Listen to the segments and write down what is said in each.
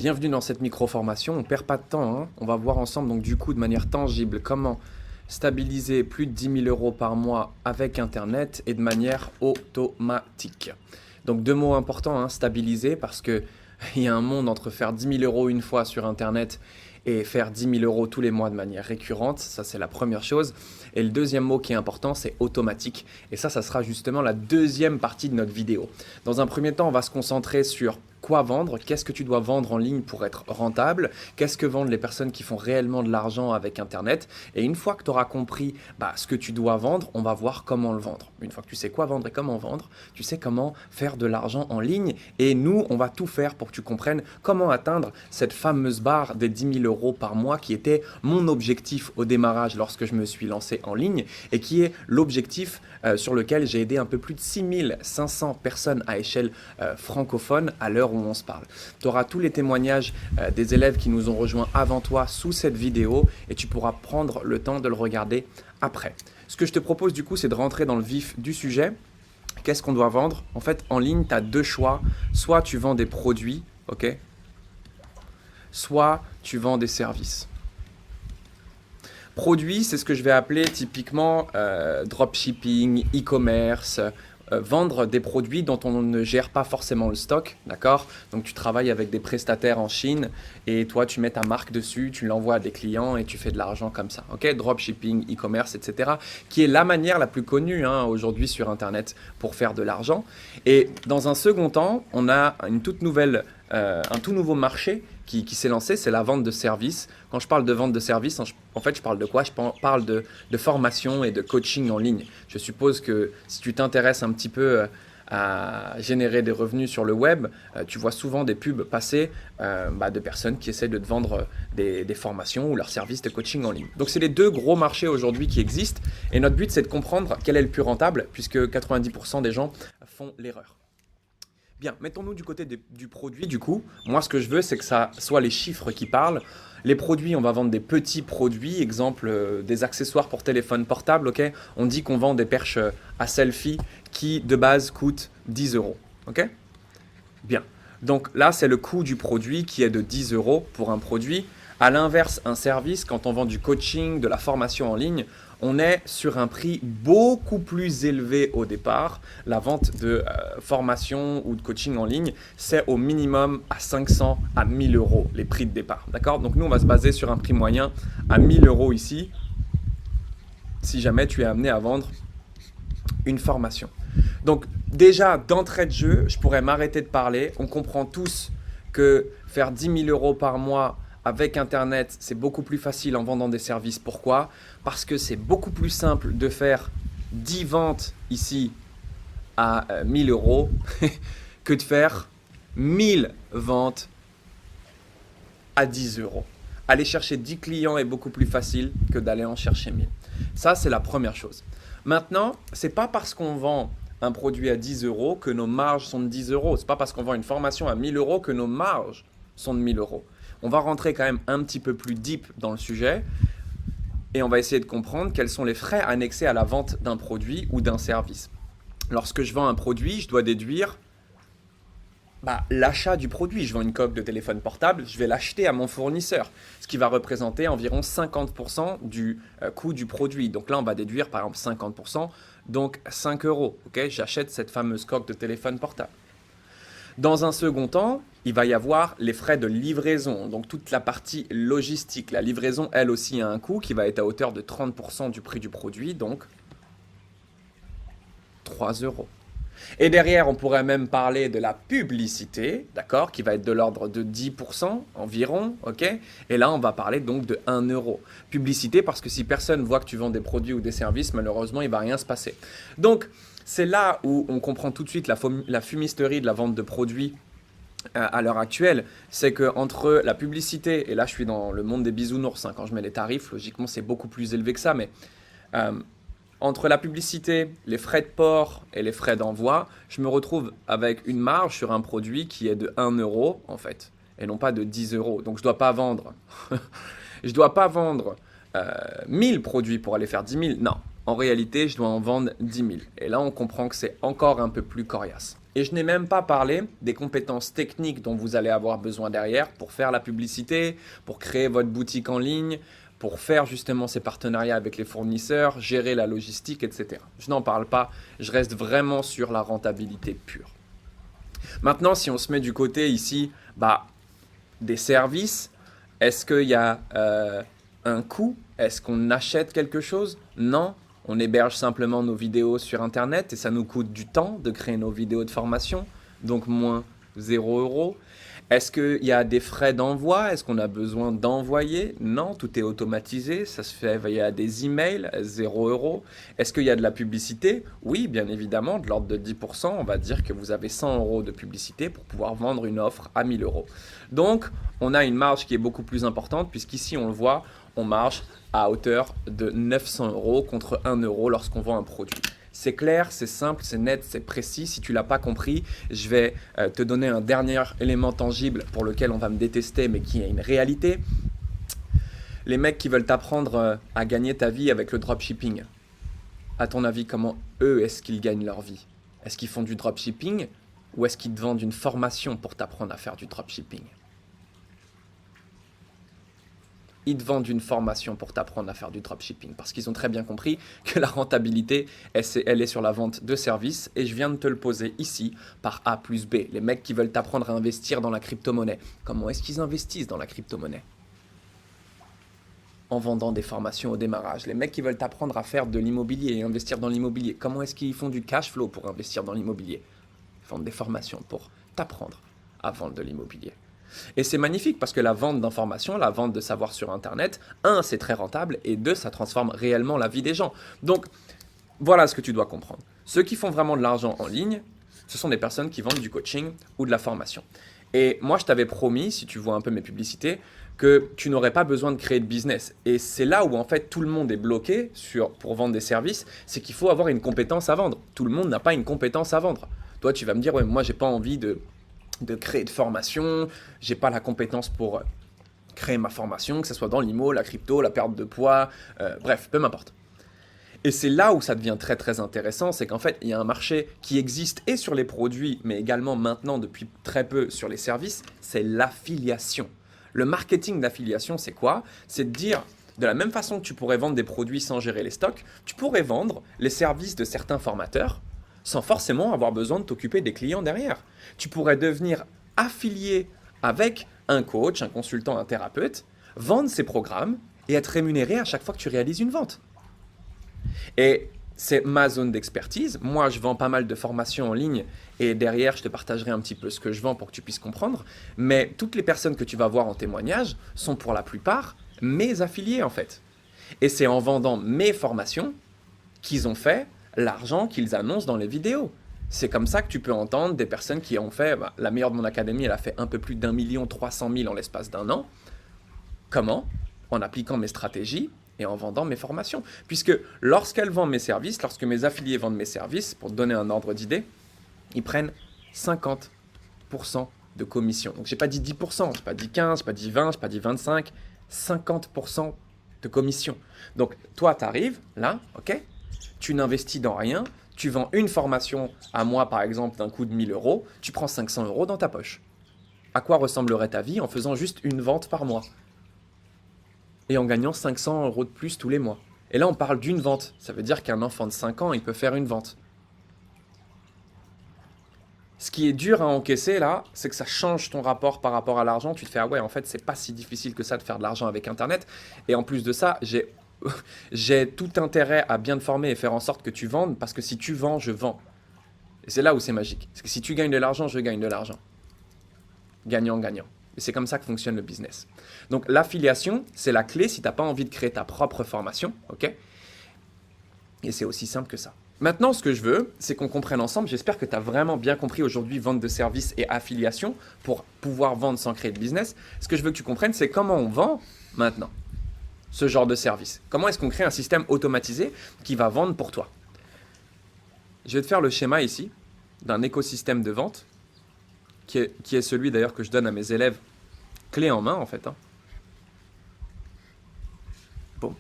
Bienvenue dans cette micro-formation, on ne perd pas de temps, hein. On va voir ensemble donc du coup de manière tangible comment stabiliser plus de 10 000 euros par mois avec Internet et de manière automatique. Donc deux mots importants, hein, stabiliser parce que il y a un monde entre faire 10 000 euros une fois sur Internet et faire 10 000 euros tous les mois de manière récurrente, ça c'est la première chose. Et le deuxième mot qui est important, c'est automatique. Et ça sera justement la deuxième partie de notre vidéo. Dans un premier temps, on va se concentrer sur quoi vendre, qu'est-ce que tu dois vendre en ligne pour être rentable, qu'est-ce que vendent les personnes qui font réellement de l'argent avec Internet. Et une fois que tu auras compris ce que tu dois vendre, on va voir comment le vendre. Une fois que tu sais quoi vendre et comment vendre, tu sais comment faire de l'argent en ligne. Et nous, on va tout faire pour que tu comprennes comment atteindre cette fameuse barre des 10 000 euros par mois qui était mon objectif au démarrage lorsque je me suis lancé en ligne et qui est l'objectif sur lequel j'ai aidé un peu plus de 6 500 personnes à échelle francophone à l'heure où on se parle. Tu auras tous les témoignages des élèves qui nous ont rejoints avant toi sous cette vidéo et tu pourras prendre le temps de le regarder après. Ce que je te propose du coup, c'est de rentrer dans le vif du sujet. Qu'est-ce qu'on doit vendre? En fait, en ligne, tu as deux choix. Soit tu vends des produits, ok? Soit tu vends des services. Produits, c'est ce que je vais appeler typiquement dropshipping, e-commerce, vendre des produits dont on ne gère pas forcément le stock, d'accord? Donc tu travailles avec des prestataires en Chine et toi tu mets ta marque dessus, tu l'envoies à des clients et tu fais de l'argent comme ça, ok? Dropshipping, e-commerce, etc. qui est la manière la plus connue aujourd'hui sur Internet pour faire de l'argent. Et dans un second temps, on a un tout nouveau marché qui s'est lancé, c'est la vente de services. Quand je parle de vente de services, en fait, je parle de quoi? Je parle de formation et de coaching en ligne. Je suppose que si tu t'intéresses un petit peu à générer des revenus sur le web, tu vois souvent des pubs passer de personnes qui essaient de te vendre des formations ou leurs services de coaching en ligne. Donc, c'est les deux gros marchés aujourd'hui qui existent. Et notre but, c'est de comprendre quel est le plus rentable, puisque 90% des gens font l'erreur. Bien, mettons-nous du côté du produit du coup. Moi, ce que je veux, c'est que ça soit les chiffres qui parlent. Les produits, on va vendre des petits produits, exemple des accessoires pour téléphone portable, ok? On dit qu'on vend des perches à selfie qui, de base, coûtent 10 euros, ok? Bien, donc là, c'est le coût du produit qui est de 10 euros pour un produit. À l'inverse, un service, quand on vend du coaching, de la formation en ligne, on est sur un prix beaucoup plus élevé au départ. La vente de formation ou de coaching en ligne, c'est au minimum à 500 à 1000 euros les prix de départ. D'accord? Donc nous, on va se baser sur un prix moyen à 1000 euros ici, si jamais tu es amené à vendre une formation. Donc déjà, d'entrée de jeu, je pourrais m'arrêter de parler. On comprend tous que faire 10 000 euros par mois avec Internet, c'est beaucoup plus facile en vendant des services. Pourquoi? Parce que c'est beaucoup plus simple de faire 10 ventes ici à 1000 euros que de faire 1000 ventes à 10 euros. Aller chercher 10 clients est beaucoup plus facile que d'aller en chercher 1000. Ça, c'est la première chose. Maintenant, ce n'est pas parce qu'on vend un produit à 10 euros que nos marges sont de 10 euros. Ce n'est pas parce qu'on vend une formation à 1000 euros que nos marges sont de 1000 euros. On va rentrer quand même un petit peu plus deep dans le sujet et on va essayer de comprendre quels sont les frais annexés à la vente d'un produit ou d'un service. Lorsque je vends un produit, je dois déduire l'achat du produit. Je vends une coque de téléphone portable, je vais l'acheter à mon fournisseur, ce qui va représenter environ 50% du coût du produit. Donc là, on va déduire par exemple 50%, donc 5 euros. Okay, j'achète cette fameuse coque de téléphone portable. Dans un second temps, il va y avoir les frais de livraison, donc toute la partie logistique. La livraison, elle aussi, a un coût qui va être à hauteur de 30% du prix du produit, donc 3 euros. Et derrière, on pourrait même parler de la publicité, d'accord, qui va être de l'ordre de 10% environ, ok? Et là, on va parler donc de 1 euro. Publicité, parce que si personne voit que tu vends des produits ou des services, malheureusement, il ne va rien se passer. Donc, c'est là où on comprend tout de suite la fumisterie de la vente de produits à l'heure actuelle. C'est qu'entre la publicité, et là, je suis dans le monde des bisounours, quand je mets les tarifs, logiquement, c'est beaucoup plus élevé que ça, mais entre la publicité, les frais de port et les frais d'envoi, je me retrouve avec une marge sur un produit qui est de 1 euro, en fait, et non pas de 10 euros. Donc, je ne dois pas vendre, 1000 produits pour aller faire 10 000. Non, en réalité, je dois en vendre 10 000. Et là, on comprend que c'est encore un peu plus coriace. Et je n'ai même pas parlé des compétences techniques dont vous allez avoir besoin derrière pour faire la publicité, pour créer votre boutique en ligne, pour faire justement ces partenariats avec les fournisseurs, gérer la logistique, etc. Je n'en parle pas, je reste vraiment sur la rentabilité pure. Maintenant, si on se met du côté ici des services, est-ce qu'il y a un coût? Est-ce qu'on achète quelque chose? Non. On héberge simplement nos vidéos sur Internet et ça nous coûte du temps de créer nos vidéos de formation, donc moins 0 €. Est-ce qu'il y a des frais d'envoi? Est-ce qu'on a besoin d'envoyer? Non, tout est automatisé, ça se fait via des emails, 0 €. Est-ce qu'il y a de la publicité? Oui, bien évidemment, de l'ordre de 10%. On va dire que vous avez 100 € de publicité pour pouvoir vendre une offre à 1000 €. Donc, on a une marge qui est beaucoup plus importante puisqu'ici, on le voit, on marge à hauteur de 900 € contre 1 € lorsqu'on vend un produit. C'est clair, c'est simple, c'est net, c'est précis. Si tu ne l'as pas compris, je vais te donner un dernier élément tangible pour lequel on va me détester, mais qui est une réalité. Les mecs qui veulent t'apprendre à gagner ta vie avec le dropshipping, à ton avis, comment eux, est-ce qu'ils gagnent leur vie? Est-ce qu'ils font du dropshipping ou est-ce qu'ils te vendent une formation pour t'apprendre à faire du dropshipping? Ils te vendent une formation pour t'apprendre à faire du dropshipping parce qu'ils ont très bien compris que la rentabilité, elle est sur la vente de services et je viens de te le poser ici par A plus B. Les mecs qui veulent t'apprendre à investir dans la crypto-monnaie, comment est-ce qu'ils investissent dans la crypto-monnaie? En vendant des formations au démarrage. Les mecs qui veulent t'apprendre à faire de l'immobilier et investir dans l'immobilier, comment est-ce qu'ils font du cash flow pour investir dans l'immobilier? Ils vendent des formations pour t'apprendre à vendre de l'immobilier. Et c'est magnifique parce que la vente d'informations, la vente de savoir sur Internet, un, c'est très rentable et deux, ça transforme réellement la vie des gens. Donc, voilà ce que tu dois comprendre. Ceux qui font vraiment de l'argent en ligne, ce sont des personnes qui vendent du coaching ou de la formation. Et moi, je t'avais promis, si tu vois un peu mes publicités, que tu n'aurais pas besoin de créer de business. Et c'est là où en fait tout le monde est bloqué pour vendre des services, c'est qu'il faut avoir une compétence à vendre. Tout le monde n'a pas une compétence à vendre. Toi, tu vas me dire, ouais, moi, j'ai pas envie de créer de formation, j'ai pas la compétence pour créer ma formation, que ce soit dans l'IMO, la crypto, la perte de poids, bref, peu m'importe. Et c'est là où ça devient très très intéressant, c'est qu'en fait, il y a un marché qui existe et sur les produits, mais également maintenant depuis très peu sur les services, c'est l'affiliation. Le marketing d'affiliation, c'est quoi? C'est de dire, de la même façon que tu pourrais vendre des produits sans gérer les stocks, tu pourrais vendre les services de certains formateurs sans forcément avoir besoin de t'occuper des clients derrière. Tu pourrais devenir affilié avec un coach, un consultant, un thérapeute, vendre ses programmes et être rémunéré à chaque fois que tu réalises une vente. Et c'est ma zone d'expertise. Moi, je vends pas mal de formations en ligne et derrière, je te partagerai un petit peu ce que je vends pour que tu puisses comprendre. Mais toutes les personnes que tu vas voir en témoignage sont pour la plupart mes affiliés en fait. Et c'est en vendant mes formations qu'ils ont fait l'argent qu'ils annoncent dans les vidéos. C'est comme ça que tu peux entendre des personnes qui ont fait, la meilleure de mon académie, elle a fait un peu plus d'1 300 000 en l'espace d'un an. Comment? En appliquant mes stratégies et en vendant mes formations. Puisque lorsqu'elles vendent mes services, lorsque mes affiliés vendent mes services, pour te donner un ordre d'idée, ils prennent 50% de commission. Donc, je n'ai pas dit 10%, je n'ai pas dit 15%, je n'ai pas dit 20%, je n'ai pas dit 25%, 50% de commission. Donc, toi, tu arrives là, ok? Tu n'investis dans rien, tu vends une formation à moi, par exemple, d'un coût de 1000 €, tu prends 500 € dans ta poche. À quoi ressemblerait ta vie en faisant juste une vente par mois? Et en gagnant 500 € de plus tous les mois. Et là, on parle d'une vente. Ça veut dire qu'un enfant de 5 ans, il peut faire une vente. Ce qui est dur à encaisser là, c'est que ça change ton rapport par rapport à l'argent. Tu te fais, ah ouais, en fait, c'est pas si difficile que ça de faire de l'argent avec Internet. Et en plus de ça, j'ai tout intérêt à bien te former et faire en sorte que tu vendes, parce que si tu vends, je vends. Et c'est là où c'est magique. Parce que si tu gagnes de l'argent, je gagne de l'argent. Gagnant-gagnant. Et c'est comme ça que fonctionne le business. Donc l'affiliation, c'est la clé si tu n'as pas envie de créer ta propre formation, ok? Et c'est aussi simple que ça. Maintenant, ce que je veux, c'est qu'on comprenne ensemble. J'espère que tu as vraiment bien compris aujourd'hui vente de services et affiliation pour pouvoir vendre sans créer de business. Ce que je veux que tu comprennes, c'est comment on vend maintenant ce genre de service. Comment est-ce qu'on crée un système automatisé qui va vendre pour toi? Je vais te faire le schéma ici d'un écosystème de vente qui est celui d'ailleurs que je donne à mes élèves clé en main en fait. Bon.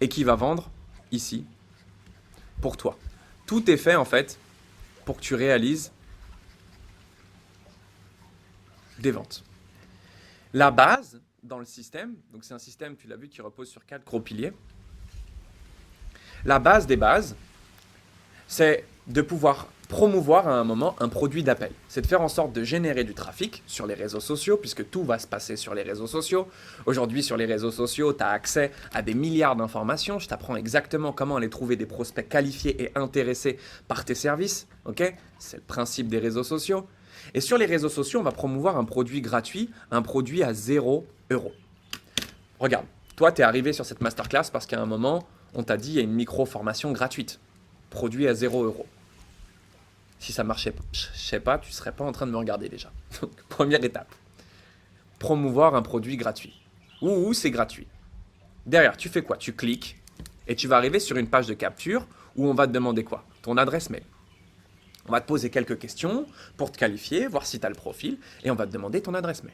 Et qui va vendre ici pour toi. Tout est fait en fait pour que tu réalises des ventes. La base dans le système, donc c'est un système, tu l'as vu, qui repose sur 4 gros piliers. La base des bases, c'est de pouvoir promouvoir à un moment un produit d'appel. C'est de faire en sorte de générer du trafic sur les réseaux sociaux, puisque tout va se passer sur les réseaux sociaux. Aujourd'hui, sur les réseaux sociaux, tu as accès à des milliards d'informations. Je t'apprends exactement comment aller trouver des prospects qualifiés et intéressés par tes services. Ok ? C'est le principe des réseaux sociaux. Et sur les réseaux sociaux, on va promouvoir un produit gratuit, un produit à 0 €. Regarde, toi, tu es arrivé sur cette masterclass parce qu'à un moment, on t'a dit il y a une micro-formation gratuite, produit à 0 €. Si ça marchait, je sais pas, tu serais pas en train de me regarder déjà. Donc, première étape, promouvoir un produit gratuit. Où c'est gratuit. Derrière, tu fais quoi? Tu cliques et tu vas arriver sur une page de capture où on va te demander quoi? Ton adresse mail. On va te poser quelques questions pour te qualifier, voir si tu as le profil, et on va te demander ton adresse mail.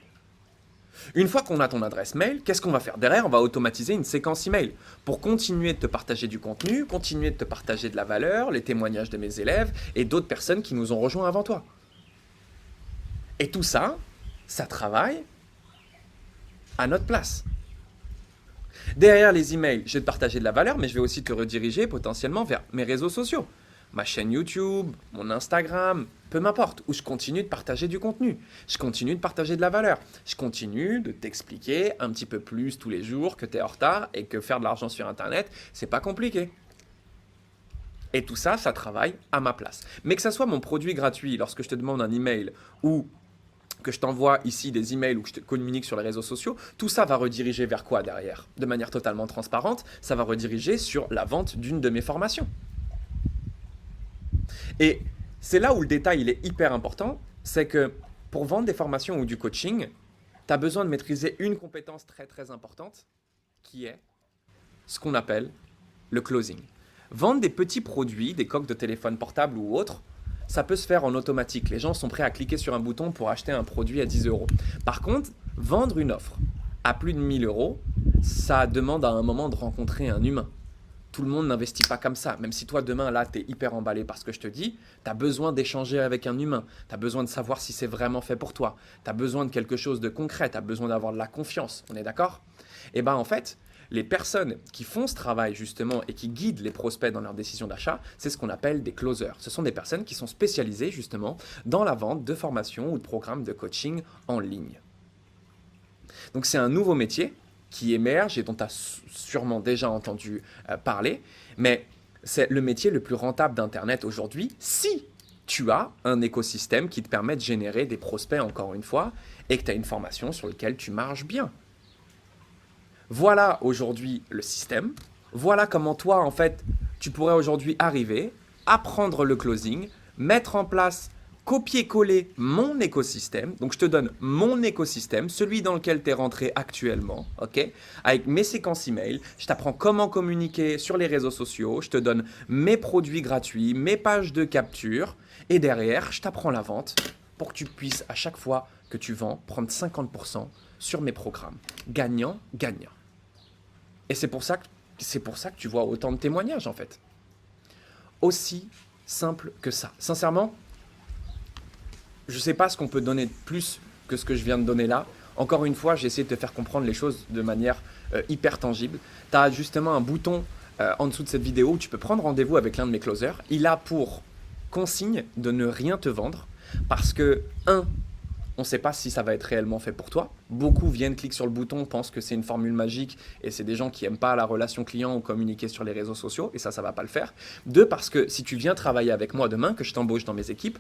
Une fois qu'on a ton adresse mail, qu'est-ce qu'on va faire? Derrière, on va automatiser une séquence email pour continuer de te partager du contenu, continuer de te partager de la valeur, les témoignages de mes élèves et d'autres personnes qui nous ont rejoints avant toi. Et tout ça, ça travaille à notre place. Derrière les emails, je vais te partager de la valeur, mais je vais aussi te rediriger potentiellement vers mes réseaux sociaux. Ma chaîne YouTube, mon Instagram, peu m'importe, où je continue de partager du contenu, je continue de partager de la valeur, je continue de t'expliquer un petit peu plus tous les jours que tu es en retard et que faire de l'argent sur Internet, c'est pas compliqué. Et tout ça, ça travaille à ma place. Mais que ça soit mon produit gratuit lorsque je te demande un email ou que je t'envoie ici des emails ou que je te communique sur les réseaux sociaux, tout ça va rediriger vers quoi derrière? De manière totalement transparente, ça va rediriger sur la vente d'une de mes formations. Et c'est là où le détail il est hyper important, c'est que pour vendre des formations ou du coaching, tu as besoin de maîtriser une compétence très très importante qui est ce qu'on appelle le closing. Vendre des petits produits, des coques de téléphone portable ou autres, ça peut se faire en automatique. Les gens sont prêts à cliquer sur un bouton pour acheter un produit à 10 €. Par contre, vendre une offre à plus de 1000 €, ça demande à un moment de rencontrer un humain. Tout le monde n'investit pas comme ça. Même si toi, demain, là, tu es hyper emballé par ce que je te dis, tu as besoin d'échanger avec un humain. Tu as besoin de savoir si c'est vraiment fait pour toi. Tu as besoin de quelque chose de concret. Tu as besoin d'avoir de la confiance. On est d'accord? Et bien, en fait, les personnes qui font ce travail, justement, et qui guident les prospects dans leur décision d'achat, c'est ce qu'on appelle des closers. Ce sont des personnes qui sont spécialisées, justement, dans la vente de formations ou de programmes de coaching en ligne. Donc, c'est un nouveau métier qui émerge et dont tu as sûrement déjà entendu parler, mais c'est le métier le plus rentable d'Internet aujourd'hui si tu as un écosystème qui te permet de générer des prospects encore une fois et que tu as une formation sur laquelle tu marches bien. Voilà aujourd'hui le système, voilà comment toi en fait tu pourrais aujourd'hui arriver, apprendre le closing, mettre en place copier-coller mon écosystème. Donc, je te donne mon écosystème, celui dans lequel tu es rentré actuellement, ok, avec mes séquences email. Je t'apprends comment communiquer sur les réseaux sociaux. Je te donne mes produits gratuits, mes pages de capture. Et derrière, je t'apprends la vente pour que tu puisses, à chaque fois que tu vends, prendre 50% sur mes programmes. Gagnant, gagnant. Et c'est pour ça que tu vois autant de témoignages, en fait. Aussi simple que ça. Sincèrement, je ne sais pas ce qu'on peut donner de plus que ce que je viens de donner là. Encore une fois, j'ai essayé de te faire comprendre les choses de manière hyper tangible. Tu as justement un bouton en dessous de cette vidéo où tu peux prendre rendez-vous avec l'un de mes closers. Il a pour consigne de ne rien te vendre parce que, on ne sait pas si ça va être réellement fait pour toi. Beaucoup viennent, cliquent sur le bouton, pensent que c'est une formule magique et c'est des gens qui n'aiment pas la relation client ou communiquer sur les réseaux sociaux et ça ne va pas le faire. 2, parce que si tu viens travailler avec moi demain, que je t'embauche dans mes équipes,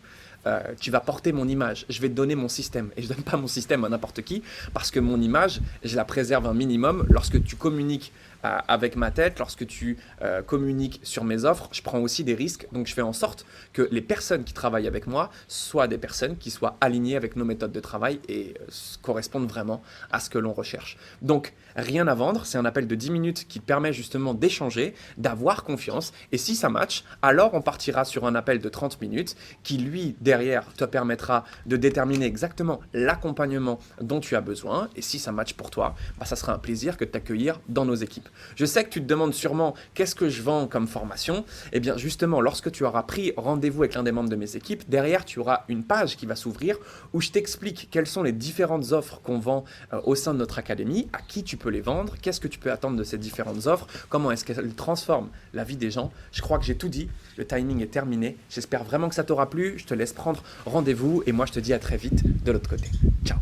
tu vas porter mon image. Je vais te donner mon système et je ne donne pas mon système à n'importe qui parce que mon image, je la préserve un minimum. Lorsque tu communiques avec ma tête, lorsque tu communiques sur mes offres, je prends aussi des risques. Donc, je fais en sorte que les personnes qui travaillent avec moi soient des personnes qui soient alignées avec nos méthodes de travail et correspondent vraiment à ce que l'on recherche. Donc, rien à vendre. C'est un appel de 10 minutes qui te permet justement d'échanger, d'avoir confiance. Et si ça match, alors on partira sur un appel de 30 minutes qui, lui, derrière, te permettra de déterminer exactement l'accompagnement dont tu as besoin. Et si ça match pour toi, ça sera un plaisir que de t'accueillir dans nos équipes. Je sais que tu te demandes sûrement qu'est-ce que je vends comme formation. Eh bien justement, lorsque tu auras pris rendez-vous avec l'un des membres de mes équipes, derrière tu auras une page qui va s'ouvrir où je t'explique quelles sont les différentes offres qu'on vend au sein de notre académie, à qui tu peux les vendre, qu'est-ce que tu peux attendre de ces différentes offres, comment est-ce qu'elles transforment la vie des gens. Je crois que j'ai tout dit, le timing est terminé. J'espère vraiment que ça t'aura plu. Je te laisse prendre rendez-vous et moi je te dis à très vite de l'autre côté. Ciao.